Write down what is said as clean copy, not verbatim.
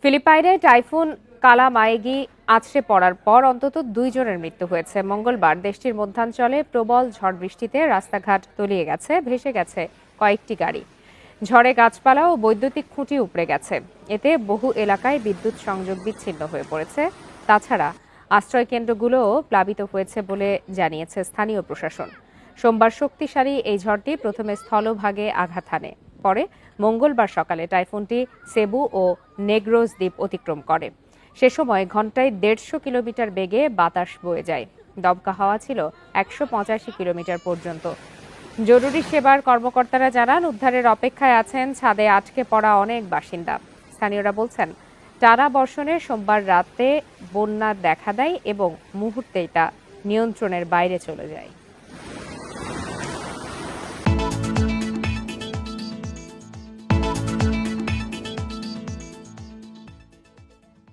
ফিলিপাইনে typhoon কালামাইগি আছড়ে পড়ার পর অন্তত 2 জনের মৃত্যু হয়েছে। মঙ্গলবার দেশটির মধ্যাঞ্চলে প্রবল ঝড় বৃষ্টিতে রাস্তাঘাট তলিয়ে গেছে, ভেসে গেছে কয়েকটি গাড়ি। ঝড়ে গাছপালা ও বৈদ্যুতিক খুঁটি উপড়ে গেছে। এতে বহু এলাকায় বিদ্যুৎ সংযোগ বিচ্ছিন্ন হয়ে পড়েছে। তাছাড়া আশ্রয়কেন্দ্রগুলোও প্লাবিত হয়েছে বলে জানিয়েছে স্থানীয় প্রশাসন। সোমবার শক্তিশালী এই ঝড়টি প্রথমে স্থলভাগে আঘাত হানে, পরে মঙ্গলবার সকালে টাইফুনটি সেবু ও নেগ্রোস দ্বীপ অতিক্রম করে। সে সময় ঘন্টায় 150 কিলোমিটার বেগে বাতাস বয়ে যায়। দমকা হাওয়া ছিল 185 কিলোমিটার পর্যন্ত। জরুরি সেবার কর্মকর্তারা জানান, উদ্ধারের অপেক্ষায় আছেন ছাদে আটকে পড়া অনেক বাসিন্দা। স্থানীয়রা বলছেন, টানা বর্ষণে সোমবার রাতে বন্যা দেখা দেয় এবং মুহূর্তেই তা নিয়ন্ত্রণের বাইরে চলে যায়।